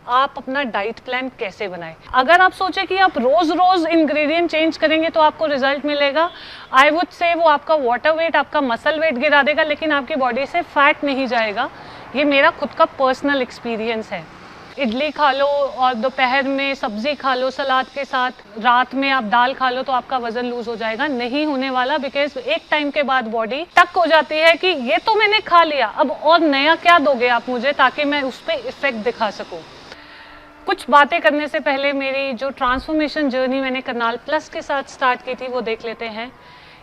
आप अपना diet plan कैसे बनाएं। अगर आप सोचें कि आप रोज रोज इंग्रेडिएंट चेंज करेंगे तो आपको रिजल्ट मिलेगा, आई वुड से वो आपका वाटर वेट, आपका मसल वेट गिरा देगा, लेकिन आपकी बॉडी से फैट नहीं जाएगा। ये मेरा खुद का पर्सनल एक्सपीरियंस है। इडली खा लो और दोपहर में सब्जी खा लो सलाद के साथ, रात में आप दाल खा लो तो आपका वजन लूज हो जाएगा, नहीं होने वाला। बिकॉज एक टाइम के बाद बॉडी टक हो जाती है कि ये तो मैंने खा लिया, अब और नया क्या दोगे आप मुझे ताकि मैं उस पर इफेक्ट दिखा सकूं। कुछ बातें करने से पहले मेरी जो ट्रांसफॉर्मेशन जर्नी मैंने करनाल प्लस के साथ स्टार्ट की थी वो देख लेते हैं।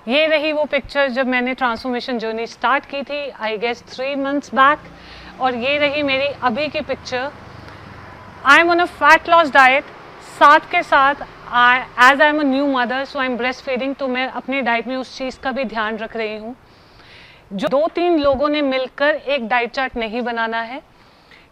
ये रही वो पिक्चर जब मैंने ट्रांसफॉर्मेशन जर्नी स्टार्ट की थी, आई गेस 3 months बैक। और ये रही मेरी अभी की picture. I am on a fat loss diet, साथ के साथ as I am a new mother, so I am breast feeding, तो मैं अपनी डाइट में उस चीज़ का भी ध्यान रख रही हूँ। जो 2-3 लोगों ने मिलकर एक डाइट चार्ट नहीं बनाना है,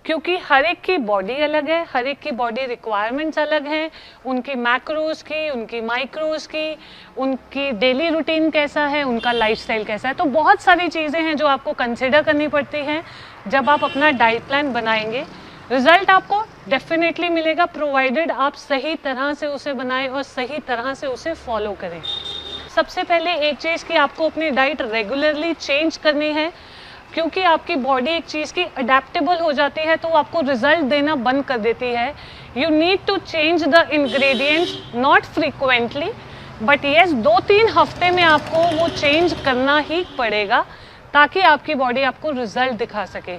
क्योंकि हर एक की बॉडी अलग है, हर एक की बॉडी रिक्वायरमेंट्स अलग हैं, उनकी मैक्रोज की, उनकी माइक्रोज की, उनकी डेली रूटीन कैसा है, उनका लाइफस्टाइल कैसा है। तो बहुत सारी चीज़ें हैं जो आपको कंसिडर करनी पड़ती हैं जब आप अपना डाइट प्लान बनाएंगे। रिजल्ट आपको डेफिनेटली मिलेगा, प्रोवाइडेड आप सही तरह से उसे बनाएं और सही तरह से उसे फॉलो करें। सबसे पहले एक चीज़ कि आपको अपनी डाइट रेगुलरली चेंज करनी है, क्योंकि आपकी बॉडी एक चीज़ की अडेप्टेबल हो जाती है तो आपको रिजल्ट देना बंद कर देती है। You need to change the ingredients, not frequently, but yes 2-3 हफ्ते में आपको वो चेंज करना ही पड़ेगा ताकि आपकी बॉडी आपको रिजल्ट दिखा सके।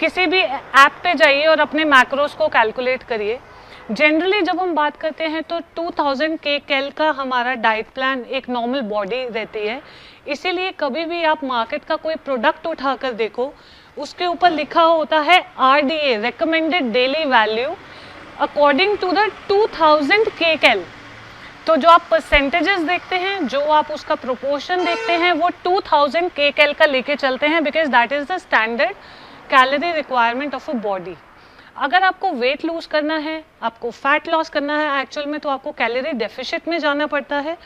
किसी भी ऐप पे जाइए और अपने मैक्रोस को कैलकुलेट करिए। जनरली जब हम बात करते हैं तो 2000 kcal का हमारा डाइट प्लान एक नॉर्मल बॉडी रहती है। इसीलिए कभी भी आप मार्केट का कोई प्रोडक्ट उठाकर देखो, उसके ऊपर लिखा होता है RDA, recommended daily value according to the 2000 kcal। तो जो आप परसेंटेजेस देखते हैं, जो आप उसका प्रोपोर्शन देखते हैं, वो 2000 kcal का लेके चलते हैं, because that is the standard calorie requirement of a body. अगर आपको वेट लूज करना है, आपको फैट लॉस करना है एक्चुअल में, तो आपको कैलोरी डेफिशिट में जाना पड़ता है।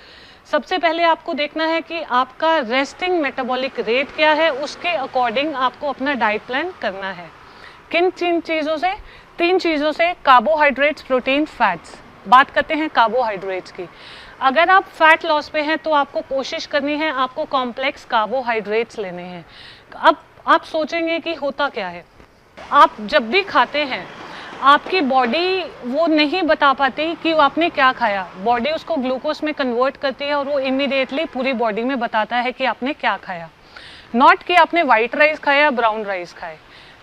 सबसे पहले आपको देखना है कि आपका रेस्टिंग मेटाबॉलिक रेट क्या है, उसके अकॉर्डिंग आपको अपना डाइट प्लान करना है। किन 3 चीज़ों से? 3 चीज़ों से, कार्बोहाइड्रेट्स, प्रोटीन, फैट्स। बात करते हैं कार्बोहाइड्रेट्स की। अगर आप फैट लॉस पे हैं तो आपको कोशिश करनी है, आपको कॉम्प्लेक्स कार्बोहाइड्रेट्स लेने हैं। अब आप सोचेंगे कि होता क्या है, आप जब भी खाते हैं आपकी बॉडी वो नहीं बता पाती कि वो आपने क्या खाया। बॉडी उसको ग्लूकोज में कन्वर्ट करती है और वो इमीडिएटली पूरी बॉडी में बताता है कि आपने क्या खाया, नॉट कि आपने वाइट राइस खाया, ब्राउन राइस खाए।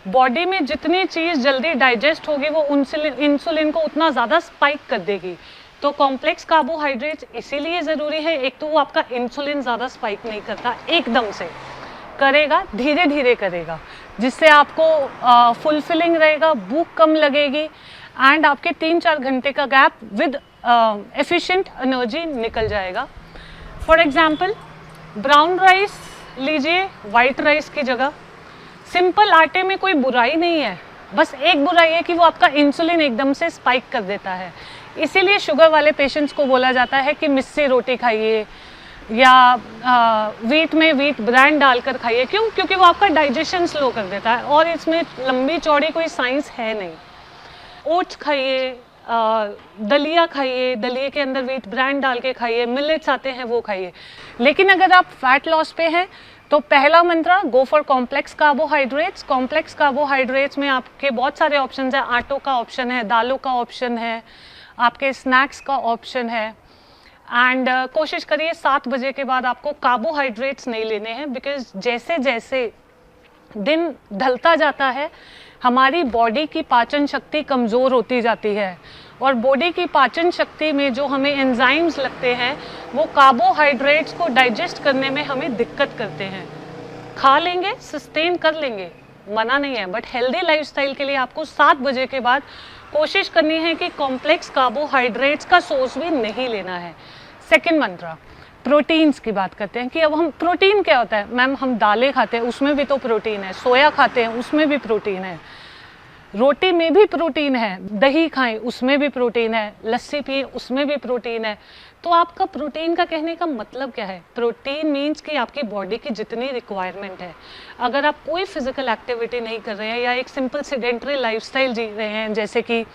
बॉडी में जितनी चीज़ जल्दी डाइजेस्ट होगी वो इंसुलिन को उतना ज़्यादा स्पाइक कर देगी। तो कॉम्प्लेक्स कार्बोहाइड्रेट्स इसीलिए ज़रूरी है। एक तो वो आपका इंसुलिन ज़्यादा स्पाइक नहीं करता, एकदम से करेगा, धीरे धीरे करेगा, जिससे आपको फुलफिलिंग रहेगा, भूख कम लगेगी एंड आपके 3-4 घंटे का गैप विद एफिशिएंट एनर्जी निकल जाएगा। फॉर एग्जांपल ब्राउन राइस लीजिए वाइट राइस की जगह। सिंपल आटे में कोई बुराई नहीं है, बस एक बुराई है कि वो आपका इंसुलिन एकदम से स्पाइक कर देता है। इसीलिए शुगर वाले पेशेंट्स को बोला जाता है कि मिस्सी रोटी खाइए या वीट में वीट ब्रांड डालकर खाइए। क्यों? क्योंकि वो आपका डाइजेशन स्लो कर देता है और इसमें लंबी चौड़ी कोई साइंस है नहीं। ओट्स खाइए, दलिया खाइए, दलिए के अंदर वीट ब्रांड डाल के खाइए, मिलेट्स आते हैं वो खाइए। लेकिन अगर आप फैट लॉस पे हैं तो पहला मंत्र, go for complex carbohydrates. Complex carbohydrates में आपके बहुत सारे ऑप्शन है, आटों का ऑप्शन है, दालों का ऑप्शन है, आपके स्नैक्स का ऑप्शन है। एंड कोशिश करिए 7 बजे के बाद आपको कार्बोहाइड्रेट्स नहीं लेने हैं, बिकॉज जैसे जैसे दिन ढलता जाता है हमारी बॉडी की पाचन शक्ति कमज़ोर होती जाती है और बॉडी की पाचन शक्ति में जो हमें एंजाइम्स लगते हैं वो कार्बोहाइड्रेट्स को डाइजेस्ट करने में हमें दिक्कत करते हैं। खा लेंगे, सस्टेन कर लेंगे, मना नहीं है, बट हेल्दी लाइफस्टाइल के लिए आपको 7 बजे के बाद कोशिश करनी है कि कॉम्प्लेक्स कार्बोहाइड्रेट्स का सोर्स भी नहीं लेना है। सेकंड मंत्र, प्रोटीन्स की बात करते हैं कि अब हम प्रोटीन क्या होता है। मैम हम दालें खाते हैं उसमें भी तो प्रोटीन है, सोया खाते हैं उसमें भी प्रोटीन है। रोटी में भी प्रोटीन है, दही खाएं उसमें भी प्रोटीन है, लस्सी पिए उसमें भी प्रोटीन है। तो आपका प्रोटीन का कहने का मतलब क्या है? प्रोटीन मीन्स कि आपकी बॉडी की जितनी रिक्वायरमेंट है। अगर आप कोई फिजिकल एक्टिविटी नहीं कर रहे हैं या एक सिंपल सेडेंटरी लाइफस्टाइल जी रहे हैं, जैसे कि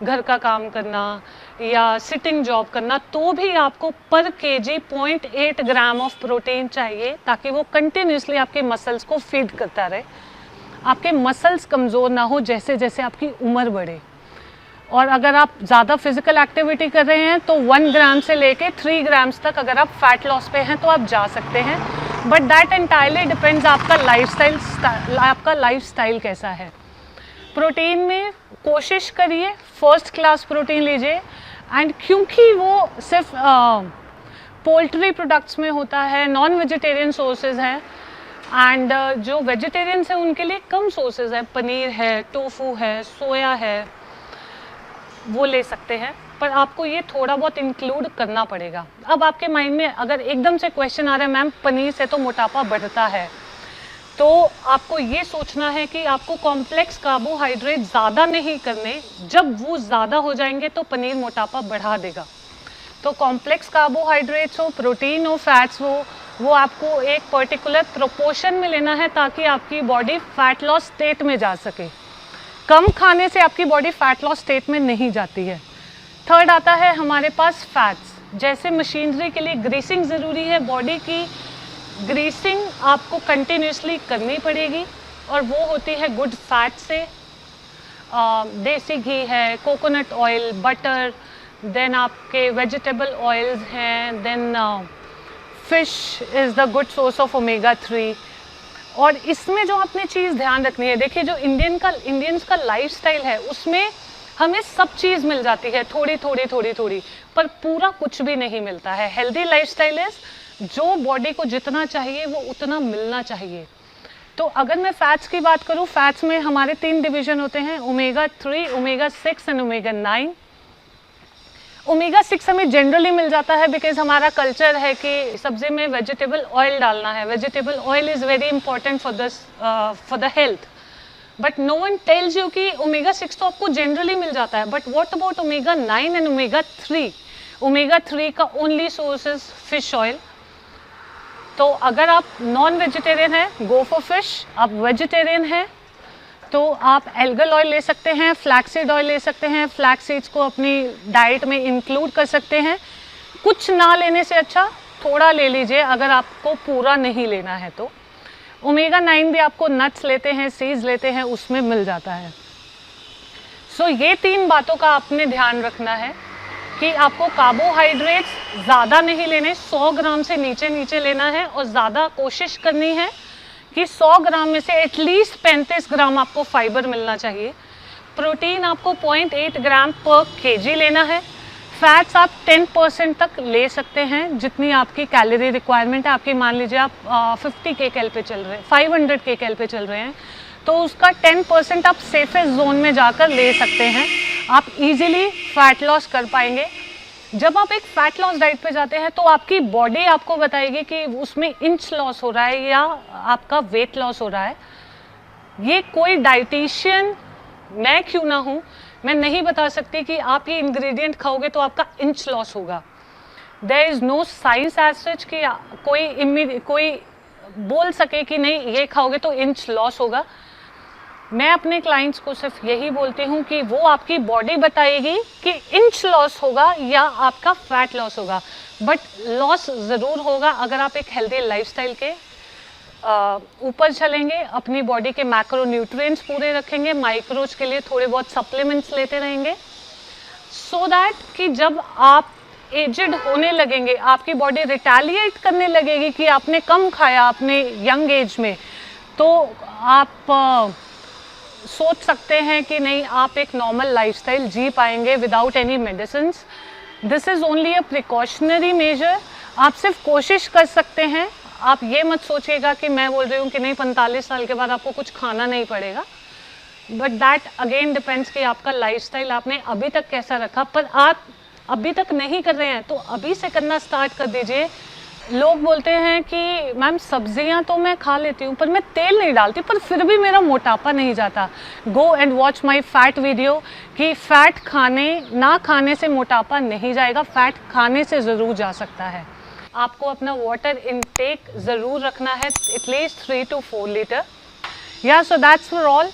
घर का काम करना या सिटिंग जॉब करना, तो भी आपको पर केजी 0.8 ग्राम ऑफ प्रोटीन चाहिए, ताकि वो कंटिन्यूसली आपके मसल्स को फीड करता रहे, आपके मसल्स कमज़ोर ना हो जैसे जैसे आपकी उम्र बढ़े। और अगर आप ज़्यादा फिजिकल एक्टिविटी कर रहे हैं तो 1 ग्राम से लेके 3 ग्राम्स तक अगर आप फैट लॉस पे हैं तो आप जा सकते हैं, बट दैट एंटायरली डिपेंड्स आपका लाइफस्टाइल कैसा है। प्रोटीन में कोशिश करिए फर्स्ट क्लास प्रोटीन लीजिए, एंड क्योंकि वो सिर्फ पोल्ट्री प्रोडक्ट्स में होता है, नॉन वेजिटेरियन सोर्सेज हैं, एंड जो वेजिटेरियंस हैं उनके लिए कम सोर्सेज है, पनीर है, टोफू है, सोया है, वो ले सकते हैं, पर आपको ये थोड़ा बहुत इंक्लूड करना पड़ेगा। अब आपके माइंड में अगर एकदम से क्वेश्चन आ रहा है, मैम पनीर से तो मोटापा बढ़ता है, तो आपको ये सोचना है कि आपको कॉम्प्लेक्स कार्बोहाइड्रेट ज़्यादा नहीं करने, जब वो ज़्यादा हो जाएंगे तो पनीर मोटापा बढ़ा देगा। तो कॉम्प्लेक्स कार्बोहाइड्रेट्स हो, प्रोटीन हो, फैट्स हो, वो आपको एक पर्टिकुलर प्रोपोर्शन में लेना है ताकि आपकी बॉडी फैट लॉस स्टेट में जा सके। कम खाने से आपकी बॉडी फैट लॉस स्टेट में नहीं जाती है। थर्ड आता है हमारे पास फैट्स। जैसे मशीनरी के लिए ग्रीसिंग ज़रूरी है, बॉडी की ग्रीसिंग आपको कंटिन्यूसली करनी पड़ेगी, और वो होती है गुड फैट से। देसी घी है, कोकोनट ऑयल, बटर, देन आपके वेजिटेबल ऑयल्स हैं, then fish is the good source of omega 3। और इसमें जो आपने चीज़ ध्यान रखनी है, देखिए जो इंडियंस का लाइफस्टाइल है उसमें हमें सब चीज़ मिल जाती है, थोड़ी थोड़ी, पर पूरा कुछ भी नहीं मिलता है। हेल्दी लाइफस्टाइल इज जो बॉडी को जितना चाहिए वो उतना मिलना चाहिए। तो अगर मैं फैट्स की बात करूँ, फैट्स में हमारे 3 डिवीजन होते हैं, omega 3, omega 6 and omega 9। Omega 6 हमें जनरली मिल जाता है बिकॉज हमारा कल्चर है कि सब्जी में वेजिटेबल ऑयल डालना है। Vegetable oil is very important for the health, but no one tells you कि ओमेगा 6 तो आपको जनरली मिल जाता है, but what about omega 9 and omega 3? Omega 3 का only source is fish oil. तो अगर आप नॉन वेजिटेरियन हैं, गो फॉर फिश। आप वेजिटेरियन हैं तो आप एल्गल ऑयल ले सकते हैं, फ्लैक्सीड ऑयल ले सकते हैं, फ्लैक्स सीड्स को अपनी डाइट में इंक्लूड कर सकते हैं। कुछ ना लेने से अच्छा थोड़ा ले लीजिए अगर आपको पूरा नहीं लेना है तो। ओमेगा 9 भी आपको नट्स लेते हैं, सीड्स लेते हैं, उसमें मिल जाता है। सो ये 3 बातों का आपने ध्यान रखना है कि आपको कार्बोहाइड्रेट्स ज़्यादा नहीं लेने, 100 ग्राम से नीचे लेना है, और ज़्यादा कोशिश करनी है कि 100 ग्राम में से एटलीस्ट 35 ग्राम आपको फाइबर मिलना चाहिए। प्रोटीन आपको 0.8 ग्राम पर केजी लेना है। फैट्स आप 10% तक ले सकते हैं, जितनी आपकी कैलोरी रिक्वायरमेंट है। आपकी मान लीजिए आप 50 kcal पे चल रहे हैं, 500 kcal पे चल रहे हैं, तो उसका 10% आप सेफेस्ट जोन में जाकर ले सकते हैं। आप इजीली फैट लॉस कर पाएंगे। जब आप एक फैट लॉस डाइट पे जाते हैं तो आपकी बॉडी आपको बताएगी कि उसमें इंच लॉस हो रहा है या आपका वेट लॉस हो रहा है। ये कोई डाइटिशियन मैं क्यों ना हूँ, मैं नहीं बता सकती कि आप ये इंग्रेडिएंट खाओगे तो आपका इंच लॉस होगा। There is no science as such कि कोई बोल सके कि नहीं ये खाओगे तो इंच लॉस होगा। मैं अपने क्लाइंट्स को सिर्फ यही बोलती हूँ कि वो आपकी बॉडी बताएगी कि इंच लॉस होगा या आपका फैट लॉस होगा, बट लॉस ज़रूर होगा अगर आप एक हेल्दी लाइफस्टाइल के ऊपर चलेंगे, अपनी बॉडी के मैक्रो न्यूट्रिएंट्स पूरे रखेंगे, माइक्रोज के लिए थोड़े बहुत सप्लीमेंट्स लेते रहेंगे, सो दैट कि जब आप एजड होने लगेंगे, आपकी बॉडी रिटेलिएट करने लगेगी कि आपने कम खाया अपने यंग एज में, तो आप सोच सकते हैं कि नहीं आप एक नॉर्मल लाइफस्टाइल जी पाएंगे without any medicine. This is only a precautionary major. आप सिर्फ कोशिश कर सकते हैं। आप ये मत सोचिएगा कि मैं बोल रही हूँ कि नहीं 45 साल के बाद आपको कुछ खाना नहीं पड़ेगा, बट दैट अगेन डिपेंड्स कि आपका लाइफस्टाइल आपने अभी तक कैसा रखा। पर आप अभी तक नहीं कर रहे हैं तो अभी से करना स्टार्ट कर दीजिए। लोग बोलते हैं कि मैम सब्जियां तो मैं खा लेती हूँ पर मैं तेल नहीं डालती, पर फिर भी मेरा मोटापा नहीं जाता। Go and watch my fat video कि फैट ना खाने से मोटापा नहीं जाएगा, फैट खाने से ज़रूर जा सकता है। आपको अपना वाटर इनटेक ज़रूर रखना है, एटलीस्ट 3 to 4 लीटर। या सो दैट्स फॉर ऑल।